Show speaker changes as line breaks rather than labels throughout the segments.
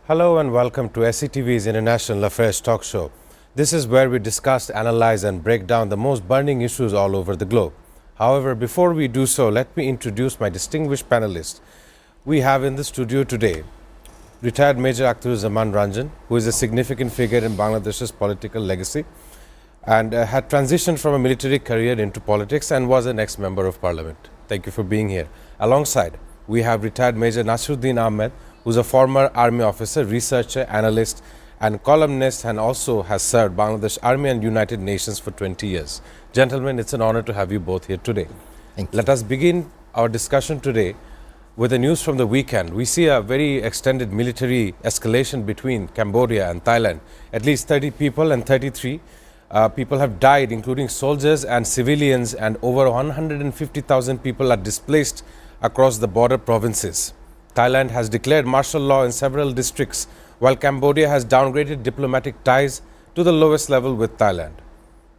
Hello and welcome to SCTV's International Affairs Talk Show. This is where we discuss, analyze and break down the most burning issues all over the globe. However, before we do so, let me introduce my distinguished panelists. We have in the studio today retired Major Akhtaruzzaman Ranjan, who is a significant figure in Bangladesh's political legacy and had transitioned from a military career into politics and was an ex-member of parliament. Thank you for being here. Alongside, we have retired Major Nasiruddin Ahmed, who's a former army officer, researcher, analyst and columnist, and also has served Bangladesh Army and United Nations for 20 years. Gentlemen, it's an honor to have you both here today.
Thank you.
Let us begin our discussion today with the news from the weekend. We see a very extended military escalation between Cambodia and Thailand. At least 30 people and 33 people have died, including soldiers and civilians, and over 150,000 people are displaced across the border provinces. Thailand has declared martial law in several districts, while Cambodia has downgraded diplomatic ties to the lowest level with Thailand.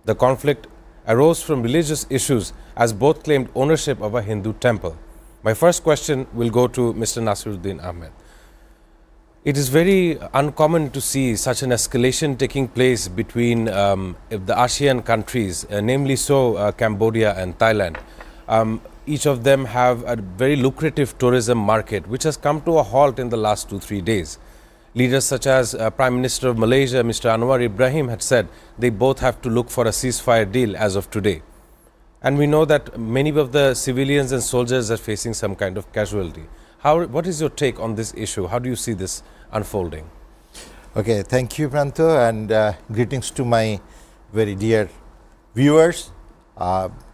The conflict arose from religious issues as both claimed ownership of a Hindu temple. My first question will go to Mr. Nasiruddin Ahmed. It is very uncommon to see such an escalation taking place between the ASEAN countries, namely Cambodia and Thailand. Each of them have a very lucrative tourism market, which has come to a halt in the last 2-3 days. Leaders such as Prime Minister of Malaysia, Mr. Anwar Ibrahim, had said they both have to look for a ceasefire deal as of today. And we know that many of the civilians and soldiers are facing some kind of casualty. What is your take on this issue? How do you see this unfolding?
Okay, thank you, Pranto, and greetings to my very dear viewers.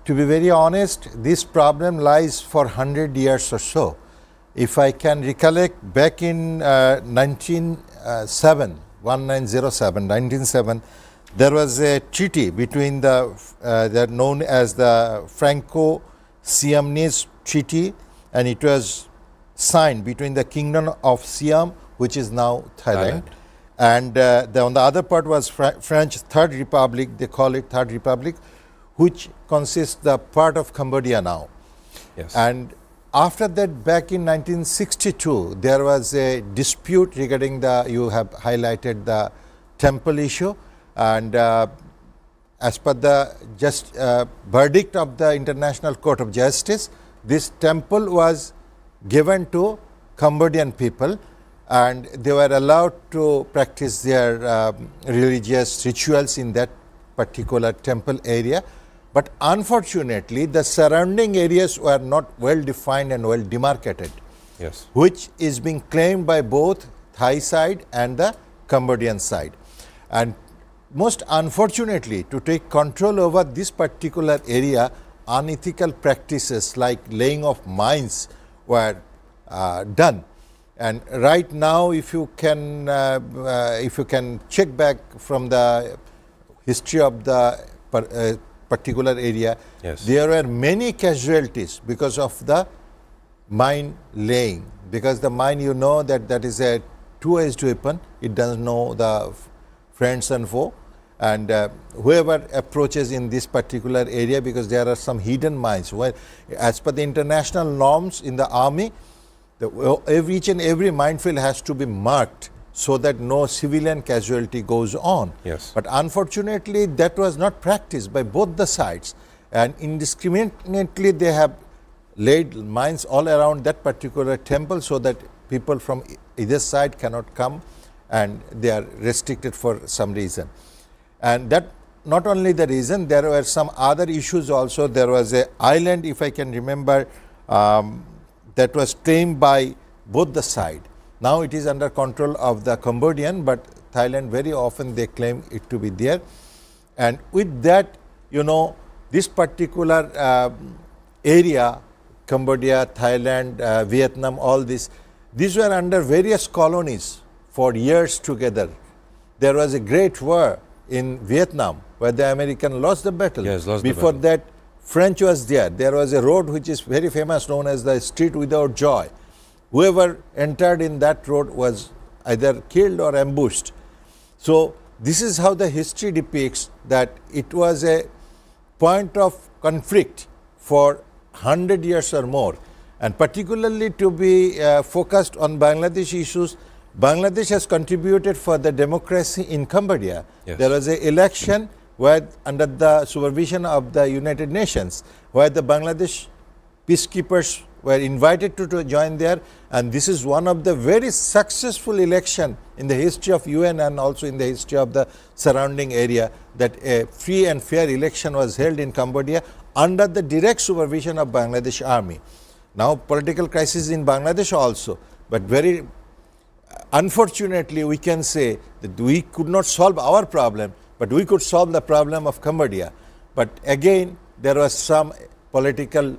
To be very honest, this problem lies for 100 years or so. If I can recollect, back in 1907, there was a treaty between they're known as the Franco-Siamese Treaty, and it was signed between the Kingdom of Siam, which is now Thailand. And on the other part was French Third Republic, they call it Third Republic, which consists the part of Cambodia now.
Yes.
And after that, back in 1962, there was a dispute regarding you have highlighted the temple issue, and as per the verdict of the International Court of Justice, this temple was given to Cambodian people, and they were allowed to practice their religious rituals in that particular temple area. But unfortunately, the surrounding areas were not well defined and well demarcated,
yes,
which is being claimed by both Thai side and the Cambodian side. And most unfortunately, to take control over this particular area, unethical practices like laying of mines were done. And right now, if you can check back from the history of the particular area,
yes,
there were many casualties because of the mine laying. Because the mine, you know, that is a two-edged weapon. It doesn't know the friends and foe. And whoever approaches in this particular area, because there are some hidden mines, where as per the international norms in the army, each and every minefield has to be marked so that no civilian casualty goes on.
yes.
But unfortunately, that was not practiced by both the sides, and indiscriminately they have laid mines all around that particular temple so that people from either side cannot come, and they are restricted for some reason. And that not only the reason, there were some other issues also. There was an island, if I can remember, that was claimed by both the sides. Now it is under control of the Cambodian, but Thailand very often they claim it to be there. And with that, you know, this particular area, Cambodia, Thailand, Vietnam, all these were under various colonies for years together. There was a great war in Vietnam where the American lost the battle.
Yes, lost
Before
the battle.
that, French was there. There was a road which is very famous, known as the Street Without Joy. Whoever entered in that road was either killed or ambushed. So this is how the history depicts that it was a point of conflict for 100 years or more. And particularly to be focused on Bangladesh issues, Bangladesh has contributed for the democracy in Cambodia.
Yes.
There was an election where, under the supervision of the United Nations, where the Bangladesh peacekeepers were invited to join there, and this is one of the very successful election in the history of UN and also in the history of the surrounding area, that a free and fair election was held in Cambodia under the direct supervision of Bangladesh army. Now political crisis in Bangladesh also, but very unfortunately we can say that we could not solve our problem, but we could solve the problem of Cambodia. But again there was some political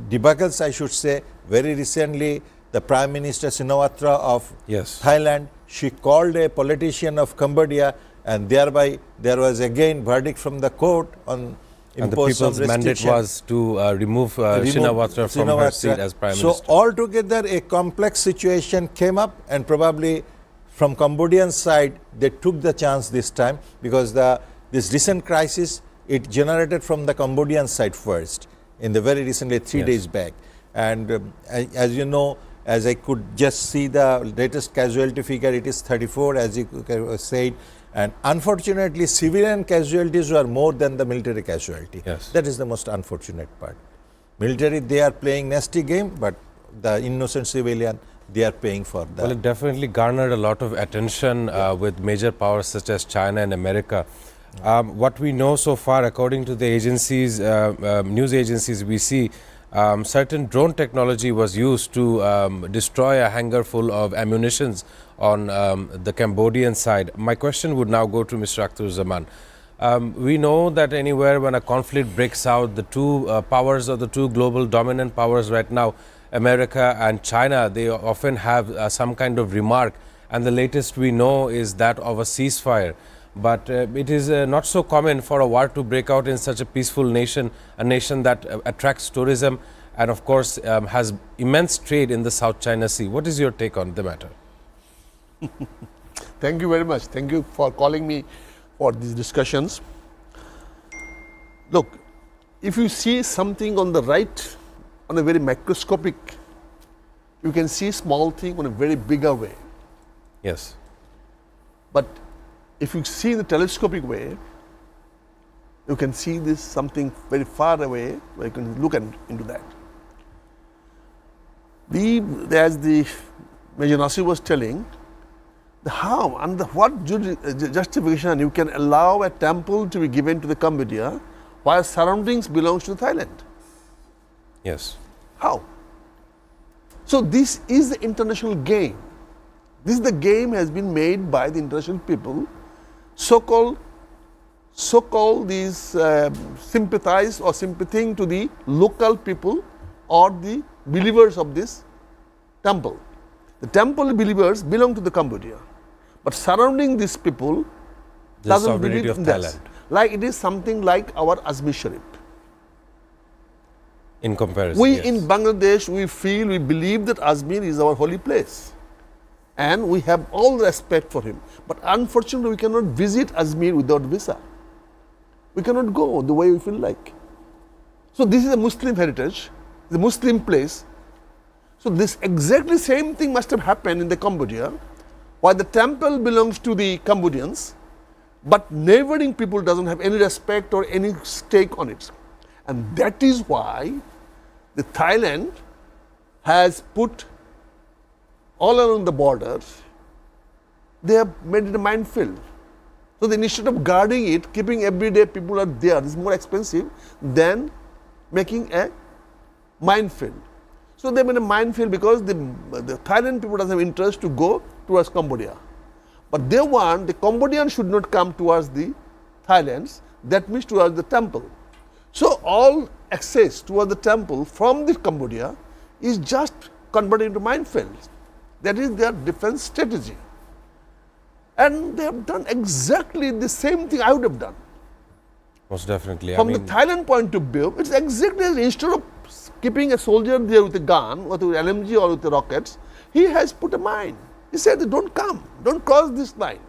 debacles, I should say. Very recently, the Prime Minister Shinawatra of
Yes.
Thailand, she called a politician of Cambodia, and thereby there was again verdict from the court on
And the
impose some
people's mandate
restriction.
was to remove Shinawatra from her seat as Prime Minister.
So altogether a complex situation came up, and probably from Cambodian side they took the chance this time, because this recent crisis, it generated from the Cambodian side first, in the very recently 3
Yes.
days back. And as you know, as I could just see the latest casualty figure, it is 34, as you said, and unfortunately civilian casualties were more than the military casualty.
Yes.
That is the most unfortunate part. Military, they are playing nasty game, but the innocent civilian, they are paying for that.
Well, it definitely garnered a lot of attention with major powers such as China and America. What we know so far, according to the agencies, news agencies, we see certain drone technology was used to destroy a hangar full of ammunitions on the Cambodian side. My question would now go to Mr. Akhtaruzzaman. We know that anywhere when a conflict breaks out, the two powers or the two global dominant powers right now, America and China, they often have some kind of remark, and the latest we know is that of a ceasefire. But it is not so common for a war to break out in such a peaceful nation, a nation that attracts tourism and of course has immense trade in the South China Sea. What is your take on the matter?
Thank you very much. Thank you for calling me for these discussions. Look, if you see something on the right on a very microscopic, you can see small thing on a very bigger way.
Yes.
But if you see in the telescopic way, you can see this something very far away where you can look into that. As the Major Nasir was telling, how, under what justification you can allow a temple to be given to the Cambodia while surroundings belongs to Thailand?
Yes.
How? So this is the international game. This is the game has been made by the international people, so-called these sympathize or sympathizing to the local people or the believers of this temple. The temple believers belong to the Cambodia, but surrounding these people
The
doesn't
sovereignty
believe
of
in this.
Thailand.
Like it is something like our Ajmer Sharif.
In comparison,
We
yes.
in Bangladesh, we believe that Ajmer is our holy place. And we have all respect for him. But unfortunately, we cannot visit Ajmer without visa. We cannot go the way we feel like. So this is a Muslim heritage, the Muslim place. So this exactly same thing must have happened in the Cambodia, where the temple belongs to the Cambodians, but neighboring people doesn't have any respect or any stake on it. And that is why the Thailand has put all along the border, they have made it a minefield. So they, instead of guarding it, keeping every day people are there, it's more expensive than making a minefield. So they made a minefield because the Thailand people doesn't have interest to go towards Cambodia. But they want the Cambodians should not come towards the Thailands, that means towards the temple. So all access towards the temple from the Cambodia is just converted into minefields. That is their defense strategy. And they have done exactly the same thing I would have done.
Most definitely.
From the Thailand point of view, it's exactly as instead of keeping a soldier there with a gun, or with an LMG or with the rockets, he has put a mine. He said, don't come, don't cross this line.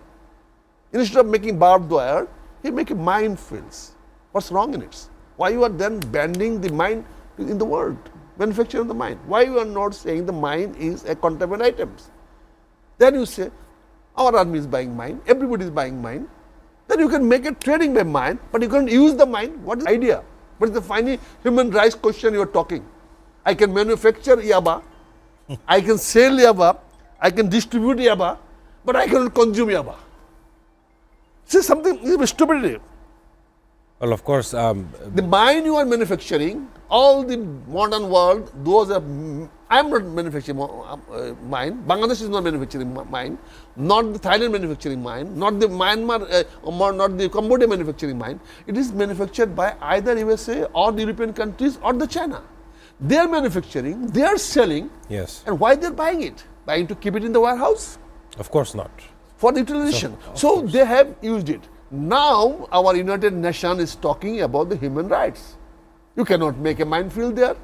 Instead of making barbed wire, he make a minefields. What's wrong in it? Why you are then banning the mine in the world, manufacturing the mine? Why you are not saying the mine is a contraband items? Then you say, our army is buying mine, everybody is buying mine. Then you can make a trading by mine, but you can't use the mine. What is the idea? What is the funny human rights question you are talking? I can manufacture yaba, I can sell yaba, I can distribute yaba, but I cannot consume yaba. This is something, this is stupidity.
Well, of course.
The mine you are manufacturing, all the modern world, those are, I am not manufacturing mine, Bangladesh is not manufacturing mine, not the Thailand manufacturing mine, not the Myanmar, not the Cambodia manufacturing mine. It is manufactured by either USA or the European countries or the China. They are manufacturing, they are selling.
Yes.
And why they are buying it? Buying to keep it in the warehouse?
Of course not.
For the utilization. So they have used it. Now our United Nations is talking about the human rights. You cannot make a minefield there.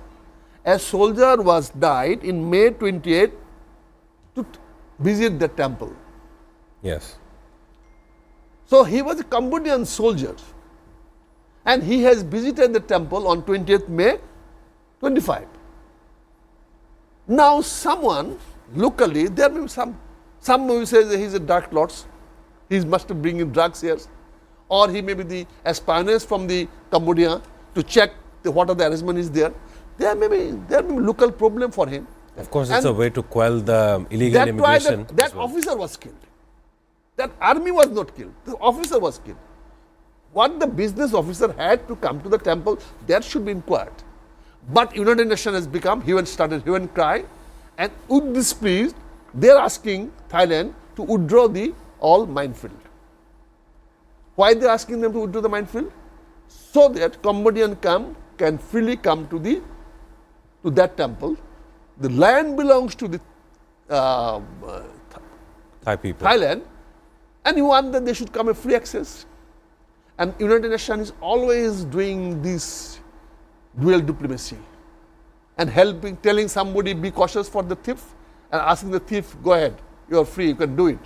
A soldier was died in May 28 to visit the temple.
Yes.
So he was a Cambodian soldier and he has visited the temple on 20th May 25. Now someone locally, there may be some who says he's a dark lords, he must be bringing drugs here, or he may be the espionage from the Cambodia to check what are the arrangement is there. There may be local problem for him.
Of course, it's a way to quell the illegal
That's why
immigration.
that officer was killed. That army was not killed. The officer was killed. What the business officer had to come to the temple, that should be inquired. But United Nations has become, he went started hue and cry, and with displeased, they are asking Thailand to withdraw the all minefield. Why they are asking them to withdraw the minefield? So that Cambodian can freely come to that temple. The land belongs to the
Thai people.
Thailand, and you want that they should come a free access. And United Nations is always doing this dual diplomacy and helping, telling somebody be cautious for the thief and asking the thief, go ahead, you are free, you can do it.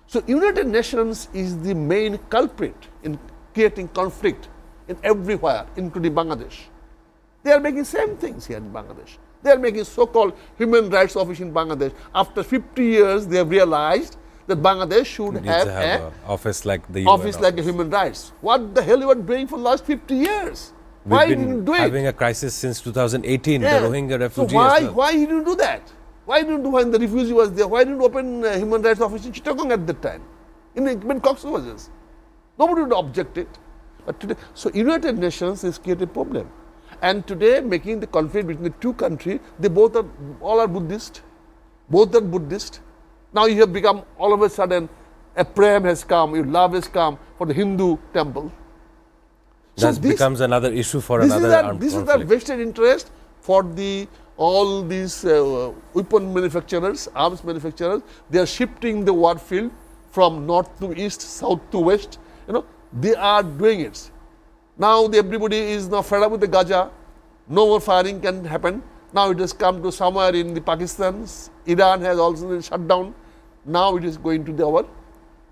So United Nations is the main culprit in creating conflict in everywhere, including Bangladesh. They are making same things here in Bangladesh. They are making so-called human rights office in Bangladesh. After 50 years, they have realized that Bangladesh should have
an office like the UN
office like a human rights. What the hell you are doing for the last 50 years? Why didn't you do it?
Having a crisis since 2018,
Yeah.
the Rohingya refugees.
So why,
as well.
why didn't you do that? Why didn't you, when the refugee was there, why didn't you open a human rights office in Chittagong at that time? In Cox's Bazar. Nobody would object it. But today, so United Nations is creating a problem. And today, making the conflict between the two countries, they both are, all are Buddhist. Both are Buddhist. Now you have become, all of a sudden, a prem has come, your love has come for the Hindu temple.
That becomes another issue for another armed
This is
conflict.
the vested interest for all these weapon manufacturers, arms manufacturers. They are shifting the war field from north to east, south to west. You know, they are doing it. Now everybody is now fed up with the Gaza. No more firing can happen. Now it has come to somewhere in the Pakistan. Iran has also been shut down. Now it is going to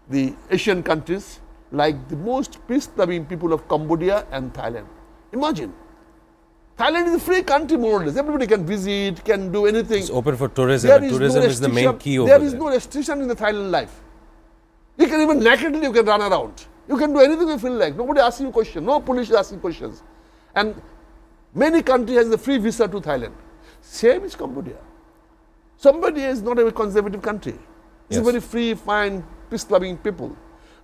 the Asian countries, like the most peace-loving people of Cambodia and Thailand. Imagine. Thailand is a free country, more or less. Everybody can visit, can do anything.
It's open for tourism. And tourism is the main key over there.
There is no restriction in the Thailand life. You can even nakedly you can run around. You can do anything you feel like. Nobody asks you questions. No police is asking questions. And many countries has a free visa to Thailand. Same is Cambodia. Cambodia is not a conservative country. It's a very free, fine, peace-loving people.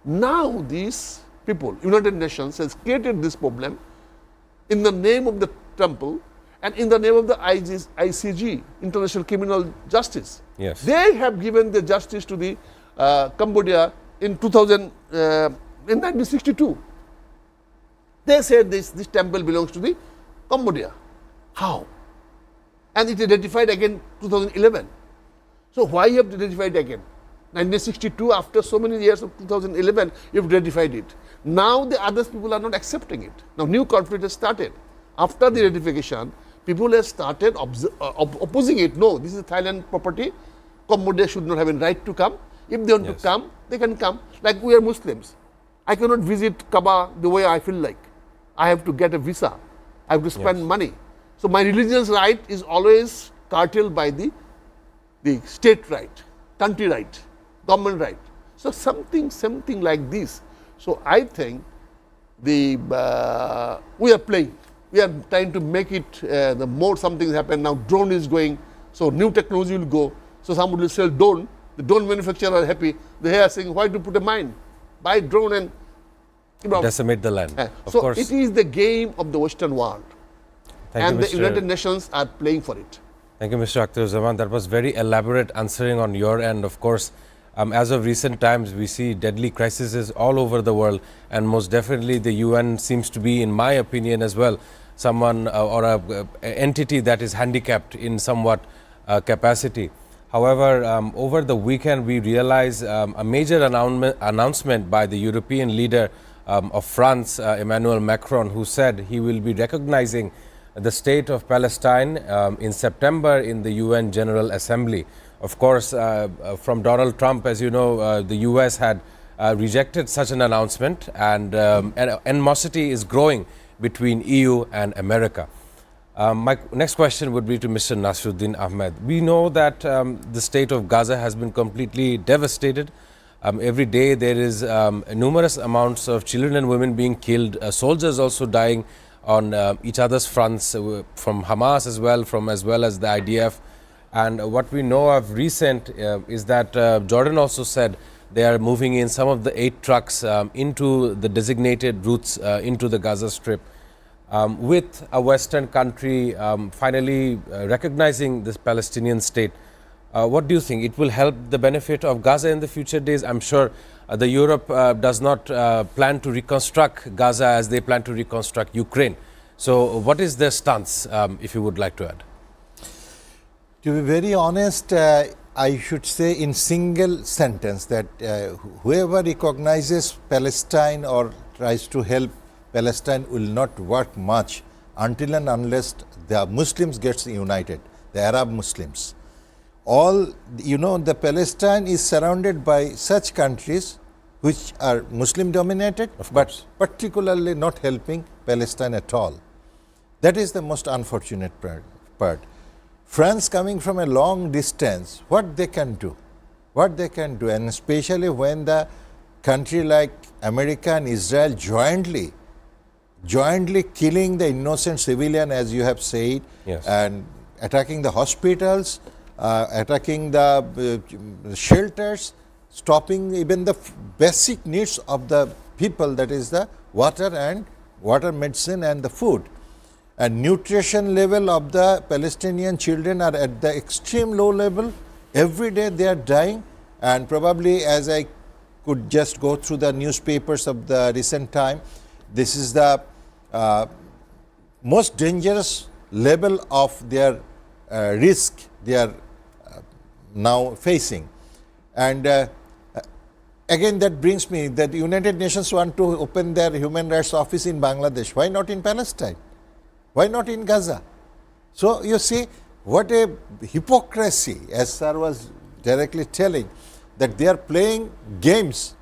Now these people, United Nations has created this problem in the name of the temple and in the name of the ICG, International Criminal Justice.
Yes.
They have given the justice to the Cambodia in 1962. They said this temple belongs to the Cambodia. How? And it is ratified again 2011. So why you have to ratify it again? 1962, after so many years of 2011, you have ratified it. Now the other people are not accepting it. Now new conflict has started. After the ratification, people have started opposing it. No, this is Thailand property. Cambodia should not have a right to come. If they want to come, they can come. Like we are Muslims. I cannot visit Kaaba the way I feel like. I have to get a visa. I have to spend money. So my religious right is always curtailed by the state right. country right, government right. So something like this. So I think we are playing. We are trying to make it the more something happen. Now drone is going, so new technology will go. So somebody will sell drone. The drone manufacturer are happy. They are saying, why to put a mine? Buy drone and
decimate the land. Of
so
course.
it is the game of the Western world.
Thank you,
The United Nations are playing for it.
Thank you, Mr. Akhtaruzzama. That was very elaborate answering on your end. Of course, as of recent times, we see deadly crises all over the world, and most definitely the UN seems to be, in my opinion as well, someone or a entity that is handicapped in somewhat capacity. However, over the weekend, we realized a major announcement by the European leader of France, Emmanuel Macron, who said he will be recognizing the state of Palestine in September in the UN General Assembly. Of course, from Donald Trump, as you know, the US had rejected such an announcement, and animosity is growing between EU and America. My next question would be to Mr. Nasruddin Ahmed. We know that the state of Gaza has been completely devastated. Every day there is numerous amounts of children and women being killed, soldiers also dying on each other's fronts, from Hamas as well as the IDF. And what we know of recent is that Jordan also said they are moving in some of the 8 trucks into the designated routes into the Gaza Strip. With a Western country finally recognizing this Palestinian state, what do you think? It will help the benefit of Gaza in the future days? I'm sure the Europe does not plan to reconstruct Gaza as they plan to reconstruct Ukraine. So what is their stance, if you would like to add?
To be very honest, I should say in single sentence that whoever recognizes Palestine or tries to help Palestine will not work much until and unless the Muslims gets united, the Arab Muslims. The Palestine is surrounded by such countries which are Muslim dominated, but particularly not helping Palestine at all. That is the most unfortunate part. France coming from a long distance, what they can do, and especially when the country like America and Israel jointly killing the innocent civilian, as you have said,
yes,
and attacking the hospitals, attacking the shelters, stopping even the basic needs of the people, that is the water, medicine and the food. And nutrition level of the Palestinian children are at the extreme low level. Every day they are dying, and probably, as I could just go through the newspapers of the recent time, this is the most dangerous level of their risk they are now facing. And again, that brings me that the United Nations want to open their human rights office in Bangladesh. Why not in Palestine? Why not in Gaza? So you see what a hypocrisy, as sir was directly telling, that they are playing games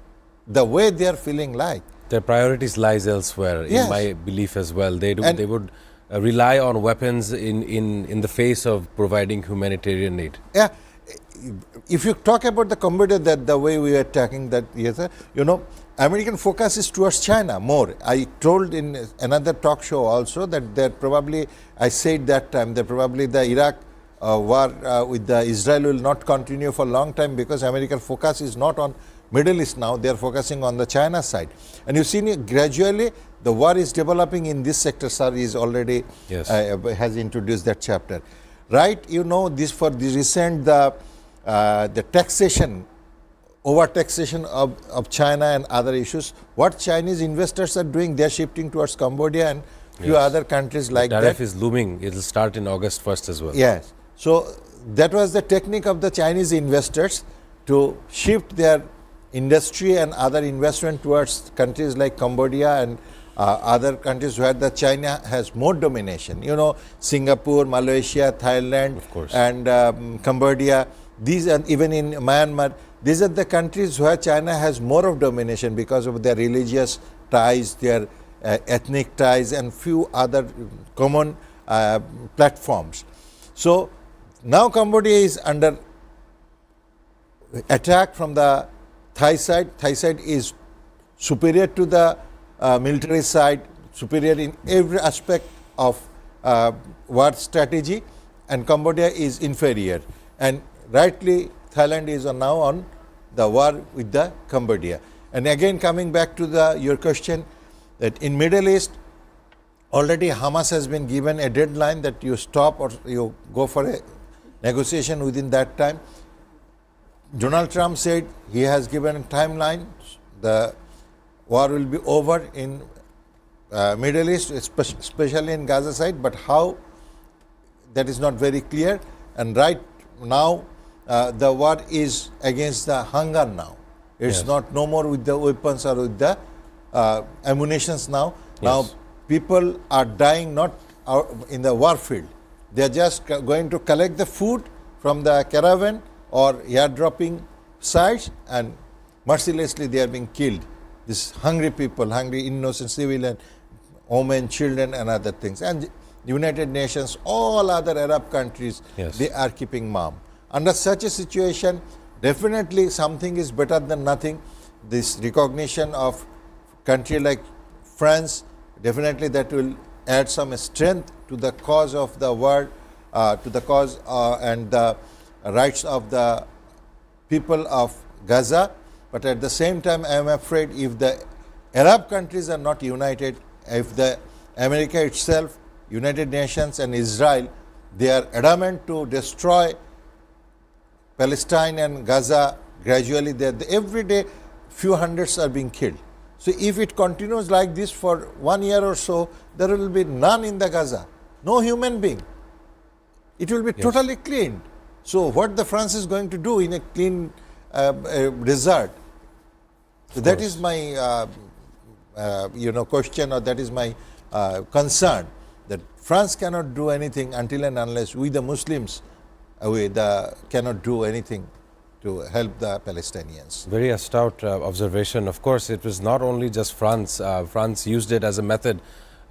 the way they are feeling like.
Their priorities lies elsewhere,
Yes.
in my belief as well. They would rely on weapons in the face of providing humanitarian aid.
Yeah, if you talk about the Cambodia, that the way we are talking, that yes, American focus is towards China more. I told in another talk show also that probably, I said that time, that probably the Iraq war with the Israel will not continue for a long time because American focus is not on Middle East now, they are focusing on the China side. And you see gradually the war is developing in this sector. Sir is already has introduced that chapter. Right, this for the recent the taxation, over taxation of China and other issues. What Chinese investors are doing, they are shifting towards Cambodia and few other countries like that.
The tariff is looming. It will start in August 1st as well.
Yes. So that was the technique of the Chinese investors to shift their industry and other investment towards countries like Cambodia and other countries where the China has more domination. Singapore, Malaysia, Thailand,
of course,
and Cambodia. These, and even in Myanmar, these are the countries where China has more of domination because of their religious ties, their ethnic ties, and few other common platforms. So now Cambodia is under attack from the Thai side. Thai side is superior to the military side, superior in every aspect of war strategy, and Cambodia is inferior. And rightly, Thailand is now on the war with the Cambodia. And again, coming back to your question, that in Middle East, already Hamas has been given a deadline that you stop or you go for a negotiation within that time. Donald Trump said he has given a timeline. The war will be over in Middle East, especially in Gaza side, but how, that is not very clear. And right now, the war is against the hunger now. It's
Yes.
not no more with the weapons or with the ammunitions now. Now
Yes.
people are dying not in the war field. They are just going to collect the food from the caravan or airdropping sites, and mercilessly they are being killed. These hungry people, hungry innocent civilian, women, children and other things. And United Nations, all other Arab countries,
Yes.
they are keeping mum. Under such a situation, definitely something is better than nothing. This recognition of country like France, definitely that will add some strength to the cause of the world, to the cause and the rights of the people of Gaza. But at the same time, I am afraid if the Arab countries are not united, if the America itself, United Nations and Israel, they are adamant to destroy Palestine and Gaza gradually, every day few hundreds are being killed. So if it continues like this for 1 year or so, there will be none in the Gaza, no human being. It will be totally cleaned. So what the France is going to do in a clean desert? So that is my question, or that is my concern, that France cannot do anything until and unless we the Muslims cannot do anything to help the Palestinians.
Very astute observation. Of course, it was not only just France. France used it as a method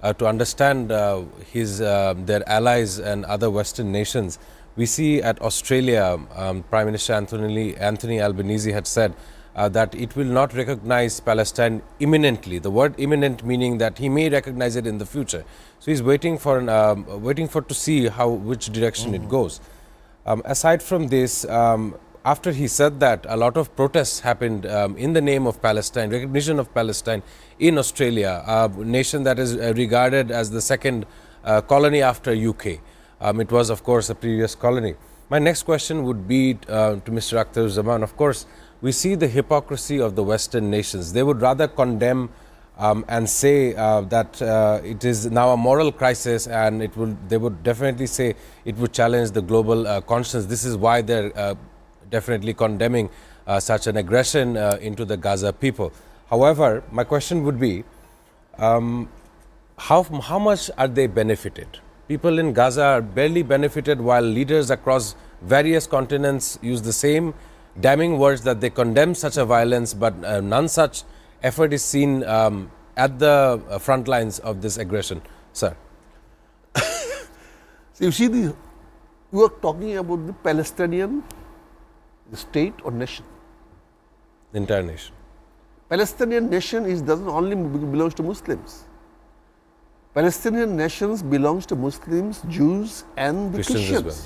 to understand their allies and other Western nations. We see at Australia, Prime Minister Anthony Albanese had said that it will not recognize Palestine imminently. The word imminent meaning that he may recognize it in the future. So he's waiting for to see which direction it goes. Aside from this, after he said that, a lot of protests happened in the name of Palestine, recognition of Palestine in Australia, a nation that is regarded as the second colony after UK. It was, of course, a previous colony. My next question would be to Mr. Akhtaruzzama. Of course, we see the hypocrisy of the Western nations. They would rather condemn and say that it is now a moral crisis, and they would definitely say it would challenge the global conscience. This is why they're definitely condemning such an aggression into the Gaza people. However, my question would be, how much are they benefited? People in Gaza are barely benefited, while leaders across various continents use the same damning words that they condemn such a violence, but none such effort is seen at the front lines of this aggression. Sir.
So you see, you are talking about the Palestinian state or nation.
The entire nation.
Palestinian nation doesn't only belongs to Muslims. Palestinian nations belongs to Muslims, Jews and the Christians.
As well.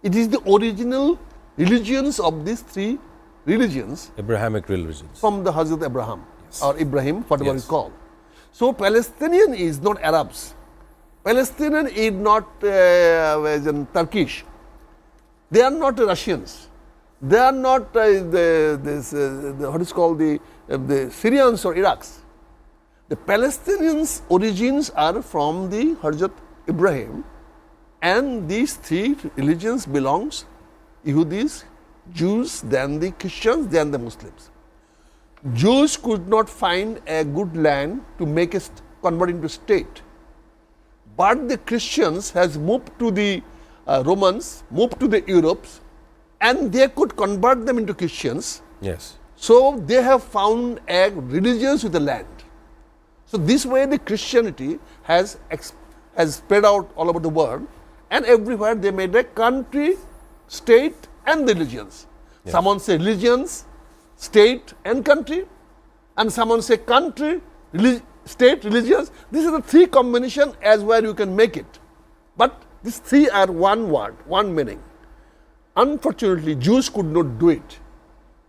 It is the original religions of these three religions.
Abrahamic religions.
From the Hazrat Abraham or Ibrahim, whatever
Yes.
you call. So Palestinian is not Arabs. Palestinian is not Turkish. They are not Russians. They are not what is called the Syrians or Iraqs. The Palestinians' origins are from the Hazrat Ibrahim, and these three religions belongs Yehudis, Jews, then the Christians, then the Muslims. Jews could not find a good land to make it convert into state, but the Christians has moved to the Romans, moved to the Europes, and they could convert them into Christians.
Yes.
So they have found a religions with the land. So this way the Christianity has spread out all over the world, and everywhere they made a country, state and religions. Someone say religions, state and country, and someone say country, state, religions. These are the three combination as where you can make it. But these three are one word, one meaning. Unfortunately, Jews could not do it.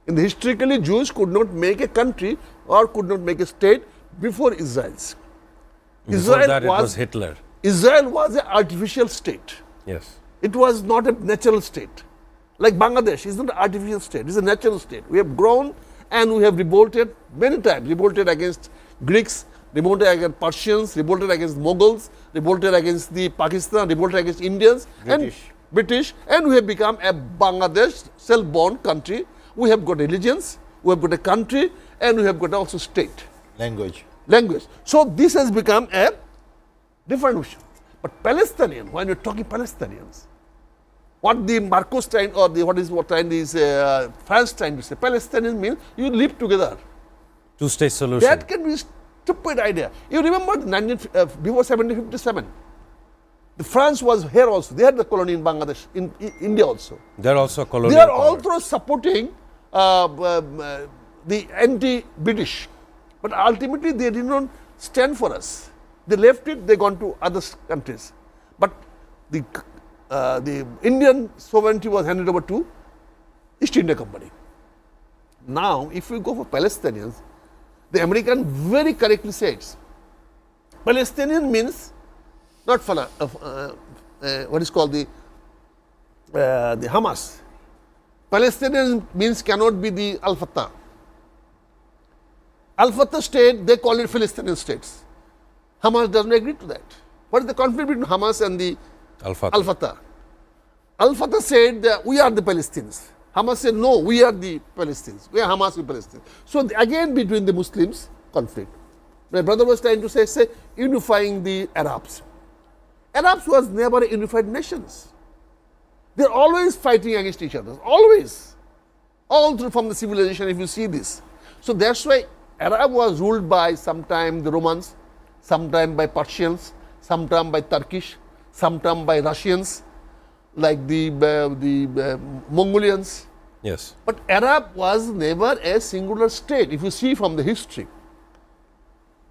In the historically, Jews could not make a country or could not make a state before Israel's.
Before that, it was Hitler.
Israel was an artificial state.
Yes.
It was not a natural state. Like Bangladesh is not an artificial state, it's a natural state. We have grown and we have revolted many times, revolted against Greeks, revolted against Persians, revolted against Mughals, revolted against the Pakistan, revolted against Indians, British, and we have become a Bangladesh self-born country. We have got religions, we have got a country, and we have got also state.
Language.
So this has become a different issue. But Palestinian, when you're talking Palestinians, what the Marcos trying or the what trying is France trying to say, Palestinians means you live together.
Two-state solution.
That can be a stupid idea. You remember before 1757, the France was here also. They had the colony in Bangladesh, in India also.
They're also colonial.
They are also supporting the anti-British. But ultimately they did not stand for us. They left it, they gone to other countries. But the Indian sovereignty was handed over to East India Company. Now, if we go for Palestinians, the American very correctly says, Palestinian means not what is called the Hamas. Palestinian means cannot be the Al-Fatah. Al-Fatah state, they call it Palestinian states. Hamas doesn't agree to that. What is the conflict between Hamas and the Al-Fatah? Al-Fatah said that we are the Palestinians. Hamas said, no, we are the Palestinians. We are Hamas, we Palestinians. So again, between the Muslims, conflict. My brother was trying to say unifying the Arabs. Arabs was never unified nations. They're always fighting against each other, always. All through from the civilization, if you see this. So that's why Arab was ruled by sometime the Romans, sometime by Persians, sometime by Turkish, sometime by Russians, like the Mongolians.
Yes.
But Arab was never a singular state. If you see from the history,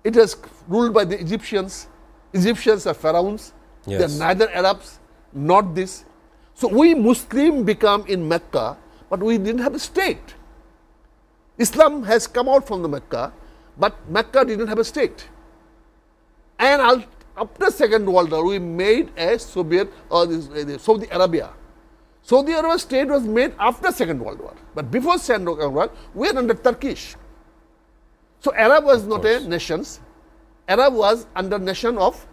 it was ruled by the Egyptians. Egyptians are pharaohs.
Yes.
They are neither Arabs, not this. So we Muslim become in Mecca, but we didn't have a state. Islam has come out from the Mecca, but Mecca didn't have a state. And after Second World War, we made a Soviet or Saudi Arabia. Saudi Arabia state was made after Second World War, but before Second World War, we were under Turkish. So Arab was not a nation. Arab was under nation of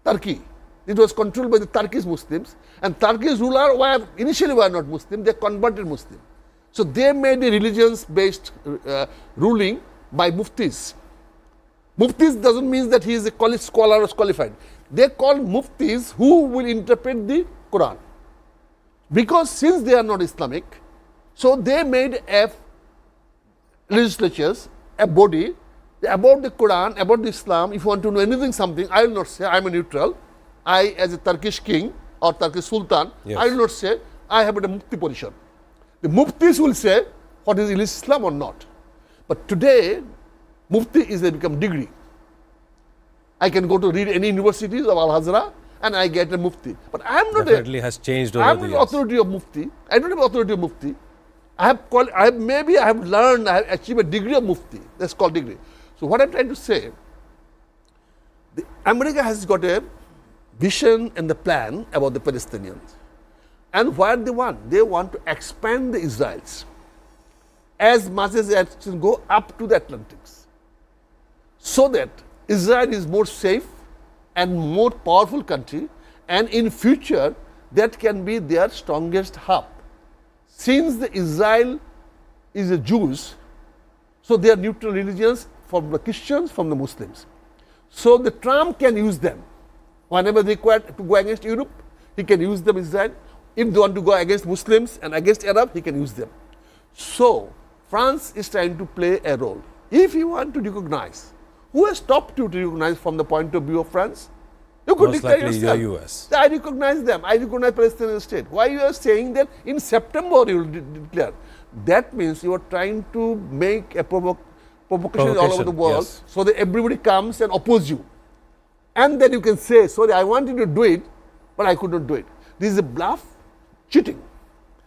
Turkey. It was controlled by the Turkish Muslims, and Turkish ruler were initially were not Muslim. They converted Muslim. So they made a religions-based ruling by muftis. Muftis doesn't mean that he is a college scholar or qualified. They call muftis who will interpret the Quran. Because since they are not Islamic, so they made a legislatures, a body about the Quran, about the Islam. If you want to know anything, something, I will not say I am a neutral. I, as a Turkish king or Turkish sultan,
yes,
I will not say I have a mufti position. The muftis will say what is Islam or not. But today, mufti is a become degree. I can go to read any universities of Al-Azhar and I get a mufti. But I am not
definitely has changed over
I am
the
not
years.
authority of mufti. I don't have authority of mufti. Maybe I have learned, I have achieved a degree of mufti. That's called degree. So what I'm trying to say, America has got a vision and the plan about the Palestinians. And what they want? They want to expand the Israels as much as it can go up to the Atlantics, so that Israel is more safe and more powerful country, and in future that can be their strongest hub. Since the Israel is a Jews, so they are neutral religions from the Christians, from the Muslims. So the Trump can use them. Whenever required to go against Europe, he can use them Israel. If they want to go against Muslims and against Arab, he can use them. So France is trying to play a role. If you want to recognize, who has stopped you to recognize from the point of view of France? You could
Most
declare
likely
yourself.
the US.
I recognize them. I recognize Palestinian state. Why you are saying that in September you will declare? That means you are trying to make a provocation all over the world,
yes.
so that everybody comes and oppose you. And then you can say, sorry, I wanted to do it, but I could not do it. This is a bluff, cheating.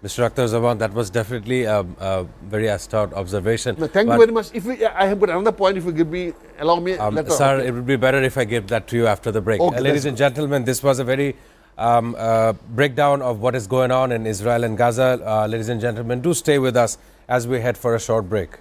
Mr. Akhtar Zaman, that was definitely a very astute observation.
No, thank you very much. If I have got another point, if you give me, allow me later.
Sir,
Okay.
it would be better if I give that to you after the break.
Okay,
Ladies and gentlemen, this was a very breakdown of what is going on in Israel and Gaza. Ladies and gentlemen, do stay with us as we head for a short break.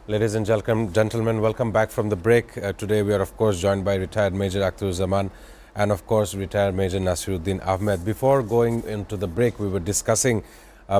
Ladies and gentlemen, welcome back from the break. Today we are of course joined by retired Major Akhtar Zaman and of course retired Major Nasiruddin Ahmed. Before going into the break, we were discussing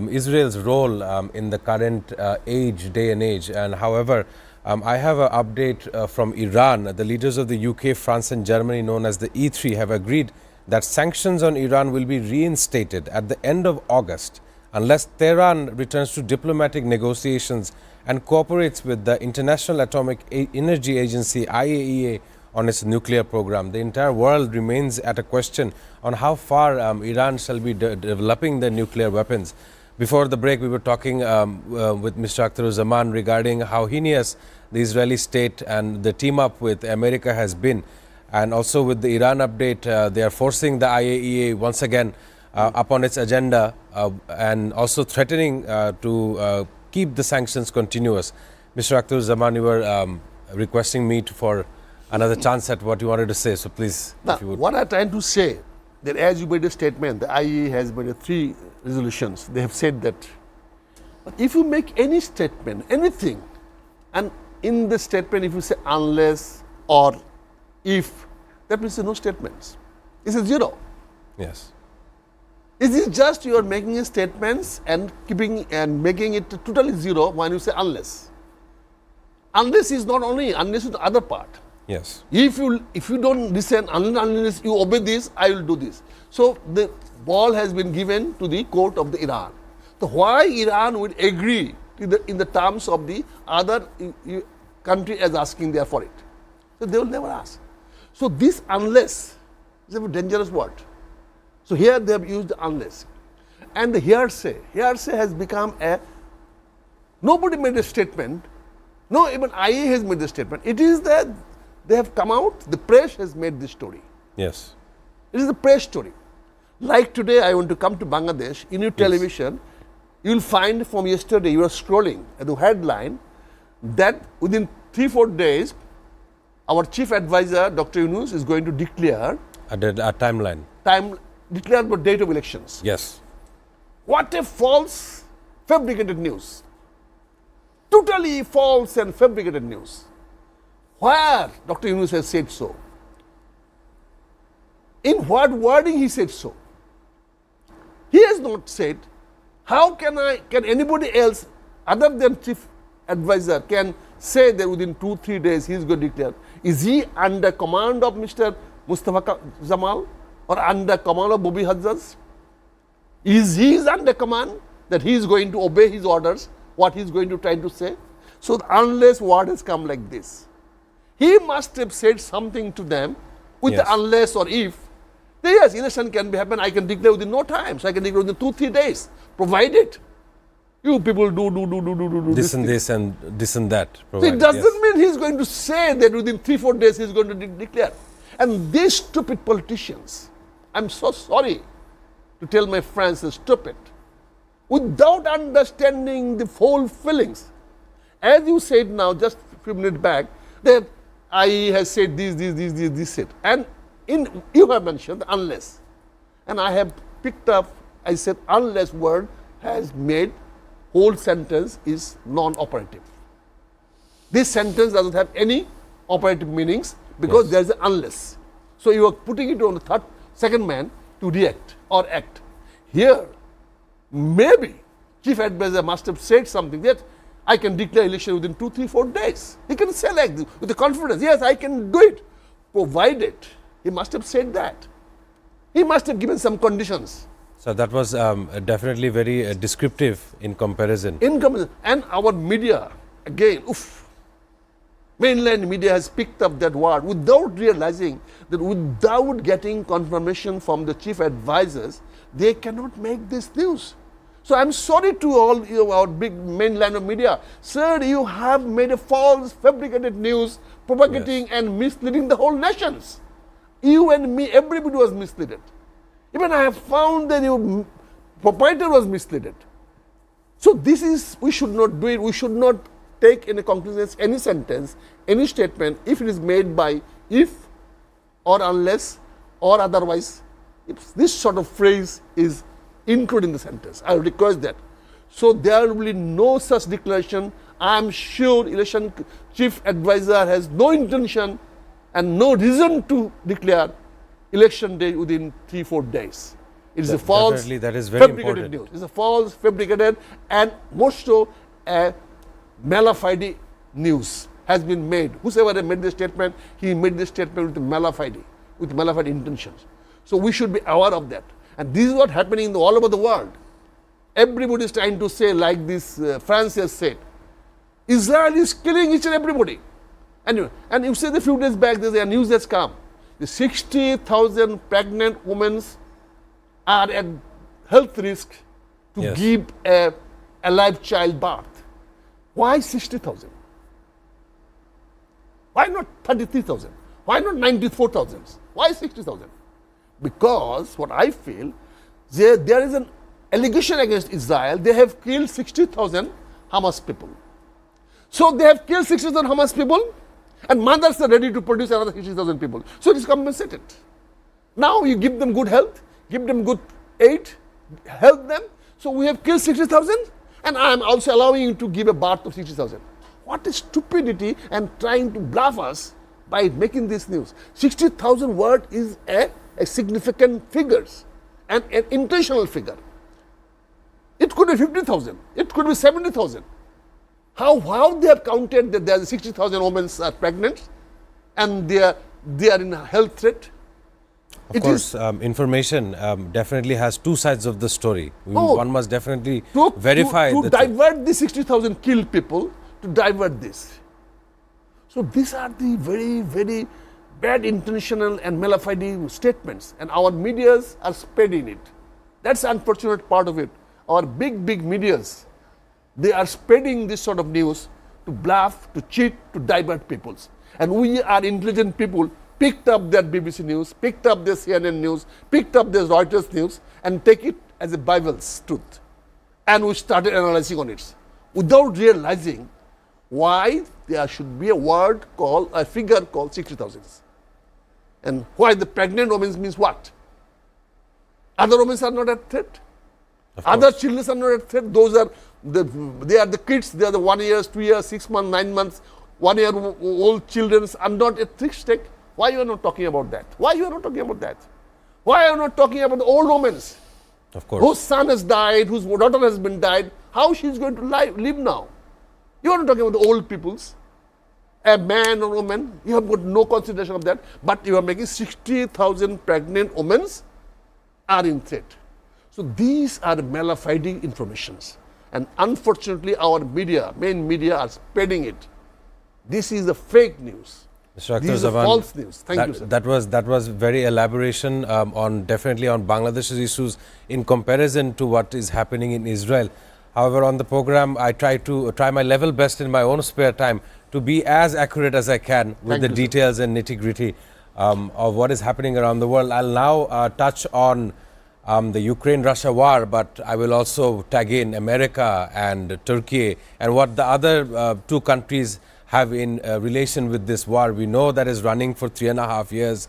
Israel's role in the current day and age. And however, I have an update from Iran. The leaders of the UK, France and Germany, known as the E3, have agreed that sanctions on Iran will be reinstated at the end of August unless Tehran returns to diplomatic negotiations and cooperates with the International Atomic Energy Agency IAEA on its nuclear program. The entire world remains at a question on how far Iran shall be developing their nuclear weapons. Before the break, we were talking with Mr. Akhtar Zaman regarding how heinous the Israeli state and the team up with America has been. And also with the Iran update, they are forcing the IAEA once again upon its agenda and also threatening to keep the sanctions continuous. Mr. Akhtar Zaman, you were requesting me for another chance at what you wanted to say, so please,
Now,
if you would.
what I'm trying to say, that as you made a statement, the IAEA has made 3 resolutions. They have said that. But if you make any statement, anything, and in the statement if you say unless or if, that means no statements. It's a zero.
Yes.
Is it just you are making a statements and keeping and making it totally zero when you say unless? Unless is not only, unless is the other part.
Yes.
If you don't listen, unless you obey this, I will do this. So the ball has been given to the court of the Iran. So why Iran would agree to in the terms of the other country as asking there for it? So they will never ask. So this unless is a very dangerous word. So here they have used unless. And the hearsay has become a, nobody made a statement, no, even IAEA has made the statement. It is that they have come out, the press has made this story.
Yes.
It is a press story. Like today, I want to come to Bangladesh, in your television, you will find from yesterday, you are scrolling at the headline that within 3-4 days, our chief advisor, Dr. Yunus, is going to declare
A timeline.
declare the date of elections.
Yes.
What a false, fabricated news. Totally false and fabricated news. Where Dr. Yunus has said so? In what wording he said so? He has not said, how can anybody else other than chief advisor can say that within 2-3 days he is going to declare? Is he under command of Mr. Mustafa Jamal or under command of Bobby Hazzaz? Is he under command that he is going to obey his orders, what he is going to try to say? So unless word has come like this, he must have said something to them with the unless or if. Yes, election can happen, I can declare within no time. So I can declare within 2-3 days, provided you people do
This and this and this and that.
So it doesn't mean he's going to say that within 3-4 days he's going to declare. And these stupid politicians, I'm so sorry to tell my friends, they're stupid, without understanding the whole feelings. As you said now, just a few minutes back, that I has said this said. And you have mentioned unless. And I have picked up, I said unless word has made whole sentence is non-operative. This sentence doesn't have any operative meanings because there is an unless. So you are putting it on the second man to react or act. Here, maybe chief advisor must have said something that I can declare election within 2-3-4 days. He can say like this with the confidence, yes, I can do it, provided. He must have said that. He must have given some conditions.
So that was definitely very descriptive in comparison.
And our media, again, mainland media has picked up that word without realizing that without getting confirmation from the chief advisors, they cannot make this news. So I'm sorry to all our big mainland media. Sir, you have made a false, fabricated news, propagating and misleading the whole nations. You and me, everybody was misled. Even I have found that your proprietor was misled. So this is, we should not do it. We should not take any conclusions, any sentence, any statement, if it is made by if or unless or otherwise. If this sort of phrase is included in the sentence, I will request that. So there will be no such declaration. I am sure election chief advisor has no intention and no reason to declare election day within 3-4 days. It is a false,
that is very
fabricated
important.
news. It's a false, fabricated, and more so a mala fide news has been made. Whosoever made the statement, he made the statement with mala fide intentions. So we should be aware of that. And this is what happening all over the world. Everybody is trying to say, like this France has said, Israel is killing each and everybody. And you say a few days back, there's a news that's come. The 60,000 pregnant women are at health risk to give a live child birth. Why 60,000? Why not 33,000? Why not 94,000? Why 60,000? Because what I feel, there is an allegation against Israel. They have killed 60,000 Hamas people. So they have killed 60,000 Hamas people, and mothers are ready to produce another 60,000 people. So it is compensated. Now you give them good health, give them good aid, help them. So we have killed 60,000, and I am also allowing you to give a birth of 60,000. What is stupidity and trying to bluff us by making this news? 60,000 word is a significant figures and an intentional figure. It could be 50,000. It could be 70,000. How they have counted that there are 60,000 women are pregnant and they are in a health threat?
Of course, information definitely has two sides of the story. One must definitely verify.
To divert the 60,000 killed people, to divert this. So these are the very, very bad intentional and malafide statements, and our medias are spreading it. That's the unfortunate part of it. Our big medias, they are spreading this sort of news to bluff, to cheat, to divert peoples. And we are intelligent people, picked up their BBC News, picked up their CNN News, picked up their Reuters News, and take it as a Bible's truth. And we started analyzing on it without realizing why there should be a figure called 60,000. And why the pregnant women means what? Other women are not at threat. Other children are not at threat. They are the kids, they are the 1 year, 2 years, 6 months, 9 months, 1 year old children are not at stake. Why you are not talking about that? Why you are not talking about that? Why are you not talking about the old women?
Of course.
Whose son has died, whose daughter has been died, how she is going to live now? You are not talking about the old peoples, a man or woman, you have got no consideration of that, but you are making 60,000 pregnant women are in threat. So these are malafide informations, and unfortunately our main media are spreading it. This is the fake news.
Mr. Akhtar
This is
Zaman,
false news. Thank you, sir.
That was very elaboration definitely on Bangladesh's issues in comparison to what is happening in Israel. However, on the program, I try my level best in my own spare time to be as accurate as I can with the details and nitty-gritty of what is happening around the world. I'll now touch on the Ukraine-Russia war, but I will also tag in America and Turkey and what the other two countries have in relation with this war. We know that is running for 3.5 years.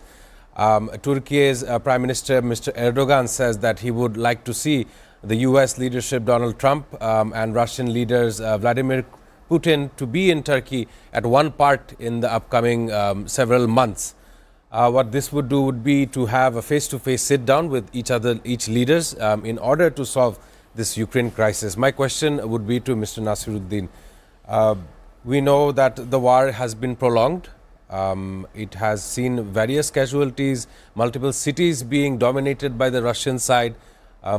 Turkey's Prime Minister, Mr. Erdogan, says that he would like to see the US leadership, Donald Trump, and Russian leaders, Vladimir Putin, to be in Turkey at one part in the upcoming several months. What this would do would be to have a face-to-face sit-down with each leaders in order to solve this Ukraine crisis. My question would be to Mr. Nasiruddin. We know that the war has been prolonged. It has seen various casualties, multiple cities being dominated by the Russian side,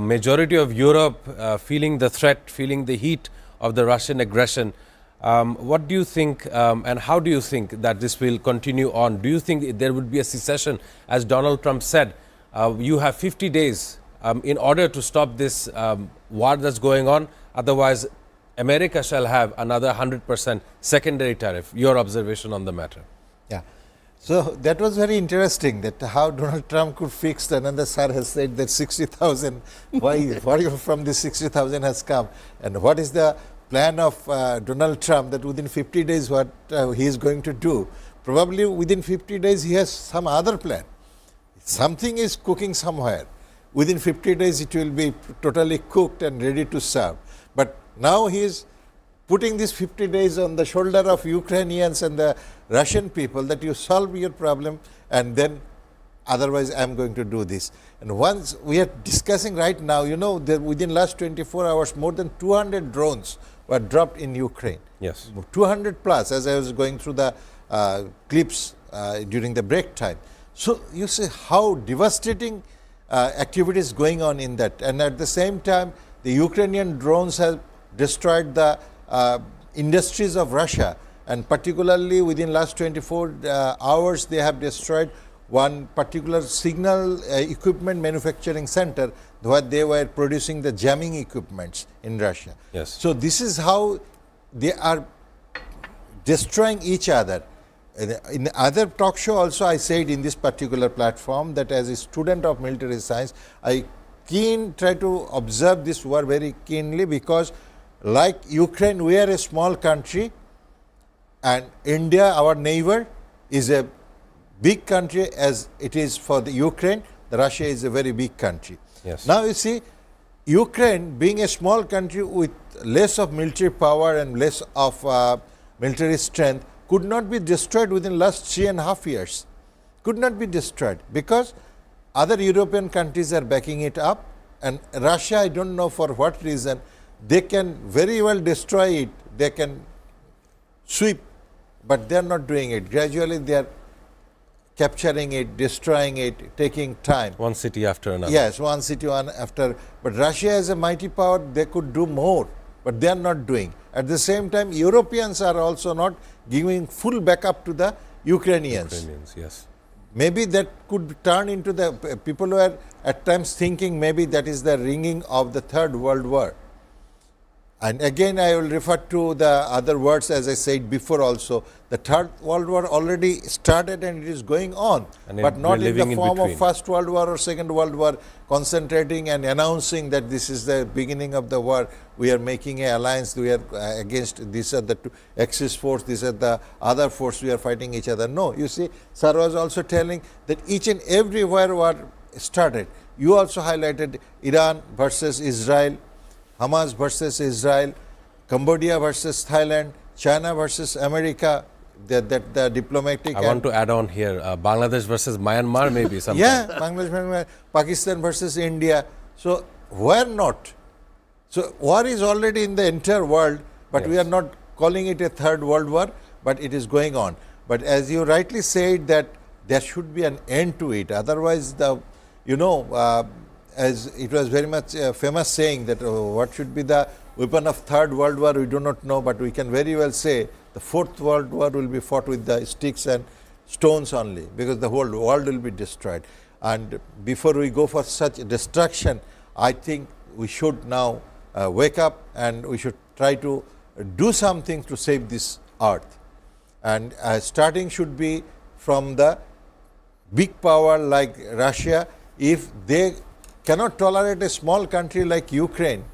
majority of Europe feeling the threat, feeling the heat of the Russian aggression. What do you think and how do you think that this will continue on? Do you think there would be a secession? As Donald Trump said, you have 50 days in order to stop this war that's going on. Otherwise, America shall have another 100% secondary tariff. Your observation on the matter?
Yeah. So that was very interesting, that how Donald Trump could fix. Another sir has said that 60,000, why from this 60,000 has come, and what is the plan of Donald Trump, that within 50 days what he is going to do. Probably within 50 days he has some other plan. Something is cooking somewhere. Within 50 days it will be totally cooked and ready to serve. But now he is putting this 50 days on the shoulder of Ukrainians and the Russian people, that you solve your problem and then otherwise I am going to do this. And once we are discussing right now, you know, that within last 24 hours more than 200 drones were dropped in Ukraine.
Yes.
200 plus, as I was going through the clips during the break time. So you see how devastating activities going on in that. And at the same time, the Ukrainian drones have destroyed the industries of Russia, and particularly within last 24 hours they have destroyed one particular signal equipment manufacturing center where they were producing the jamming equipments in Russia.
Yes.
So this is how they are destroying each other. In other talk show also I said in this particular platform that as a student of military science, I try to observe this war very keenly, because like Ukraine, we are a small country, and India, our neighbor, is a big country as it is for the Ukraine. The Russia is a very big country.
Yes.
Now you see, Ukraine being a small country with less of military power and less of military strength could not be destroyed within last 3.5 years. Could not be destroyed because other European countries are backing it up, and Russia, I don't know for what reason, they can very well destroy it, they can sweep, but they are not doing it. Gradually they are capturing it, destroying it, taking time.
One city after another.
Yes, one city one after. But Russia as a mighty power, they could do more, but they are not doing. At the same time, Europeans are also not giving full backup to the Ukrainians.
Yes.
Maybe that could turn into the people who are at times thinking maybe that is the ringing of the Third World War. And again, I will refer to the other words as I said before also. The Third World War already started and it is going on, but not in the form of First World War or Second World War, concentrating and announcing that this is the beginning of the war. We are making an alliance, we are against, these are the two Axis force, these are the other force, we are fighting each other. No, you see, Sir was also telling that each and everywhere war started. You also highlighted Iran versus Israel, Hamas versus Israel, Cambodia versus Thailand, China versus America, the diplomatic.
I want to add on here, Bangladesh versus Myanmar maybe sometime.
Yeah, Bangladesh, Myanmar, Pakistan versus India. So, where not? So, war is already in the entire world, but
Yes.
we are not calling it a Third World War, but it is going on. But as you rightly said that there should be an end to it, otherwise the, as it was very much a famous saying that what should be the weapon of Third World War, we do not know, but we can very well say the Fourth World War will be fought with the sticks and stones only, because the whole world will be destroyed. And before we go for such destruction, I think we should now wake up and we should try to do something to save this earth. And starting should be from the big power like Russia. If they cannot tolerate a small country like Ukraine,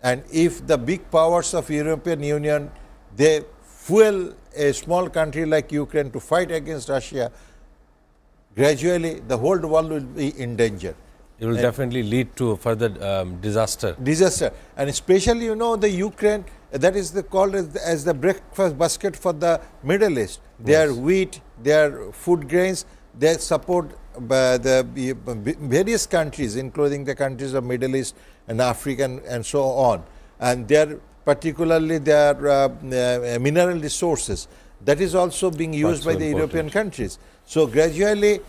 and if the big powers of European Union, they fuel a small country like Ukraine to fight against Russia, gradually the whole world will be in danger.
It will definitely lead to further disaster.
And especially, the Ukraine, that is called as the breakfast basket for the Middle East. Their wheat, their food grains, they support the various countries, including the countries of Middle East and Africa and so on. And particularly their mineral resources, that is also being used by the European countries. So gradually,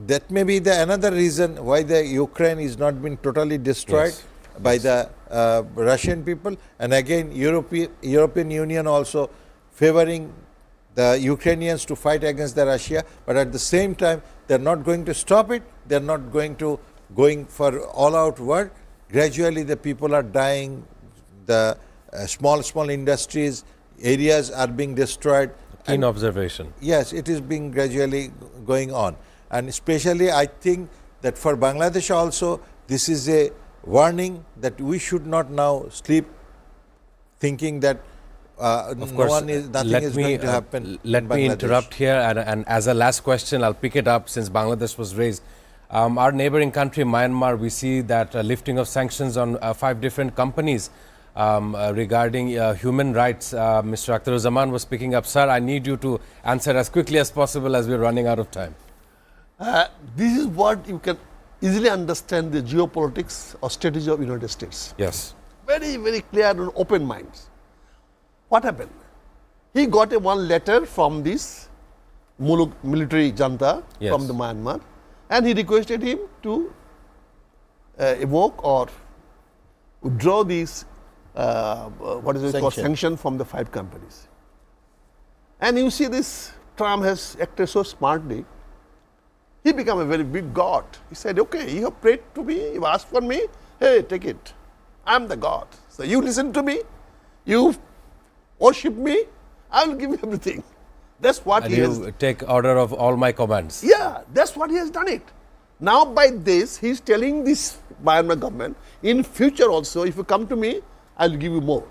that may be another reason why the Ukraine is not being totally destroyed by the Russian people. And again, European Union also favoring the Ukrainians to fight against the Russia, but at the same time, they are not going to stop it. They are not going for all-out war. Gradually, the people are dying. The small industries, areas are being destroyed.
Keen observation.
Yes, it is being gradually going on. And especially, I think that for Bangladesh also, this is a warning that we should not now sleep thinking that
Of course,
nothing is going to happen.
Let me interrupt here, and as a last question, I'll pick it up since Bangladesh was raised. Our neighboring country, Myanmar, we see that lifting of sanctions on 5 different companies regarding human rights. Mr. Akhtaruzaman was speaking up. Sir, I need you to answer as quickly as possible as we're running out of time.
This is what you can easily understand the geopolitics or strategy of United States.
Yes.
Very, very clear and open minds. What happened? He got one letter from this military junta from the Myanmar, and he requested him to evoke or withdraw these sanction from the 5 companies. And you see, this Trump has acted so smartly. He became a very big god. He said, okay, you have prayed to me, you asked for me, hey, take it. I'm the God. So you listen to me, you worship me, I will give you everything. That's what
and he has. You take order of all my commands.
Yeah, that's what he has done it. Now by this, he is telling this Myanmar government, in future also, if you come to me, I will give you more.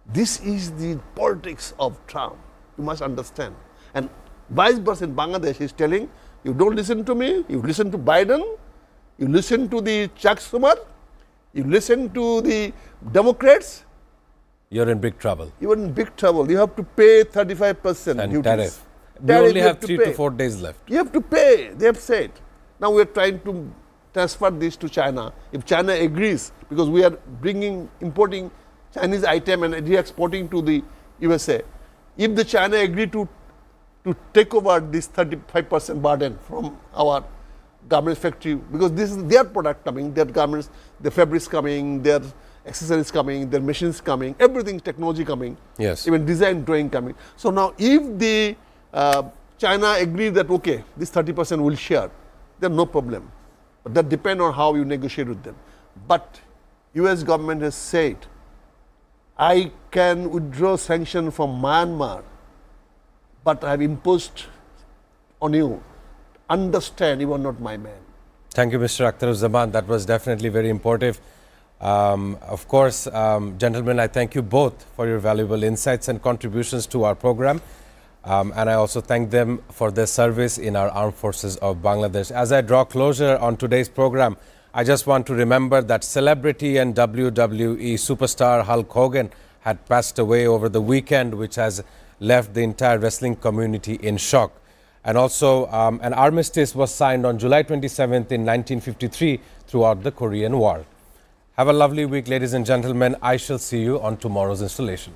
This is the politics of Trump. You must understand. And vice versa in Bangladesh, he is telling, you don't listen to me, you listen to Biden, you listen to the Chuck Schumer, you listen to the Democrats.
You're in big trouble.
You are in big trouble. You have to pay 35%
And
duties.
tariff. We
Tariff
only
you
have 3 to 4 days left.
You have to pay, they have said. Now we are trying to transfer this to China. If China agrees, because we are importing Chinese item and re-exporting to the USA. If the China agree to take over this 35% burden from our garment factory, because this is their product coming, their garments, their fabrics coming, their accessories coming, their machines coming, everything, technology coming,
Yes.
even design drawing coming. So now if the China agree that, okay, this 30% will share, then no problem. But that depends on how you negotiate with them. But US government has said, I can withdraw sanction from Myanmar, but I have imposed on you. Understand, you are not my man.
Thank you, Mr. Akhtaruzzaman. That was definitely very important. Of course, gentlemen, I thank you both for your valuable insights and contributions to our program. And I also thank them for their service in our armed forces of Bangladesh. As I draw closure on today's program, I just want to remember that celebrity and WWE superstar Hulk Hogan had passed away over the weekend, which has left the entire wrestling community in shock. And also, an armistice was signed on July 27th in 1953 throughout the Korean War. Have a lovely week, ladies and gentlemen. I shall see you on tomorrow's installation.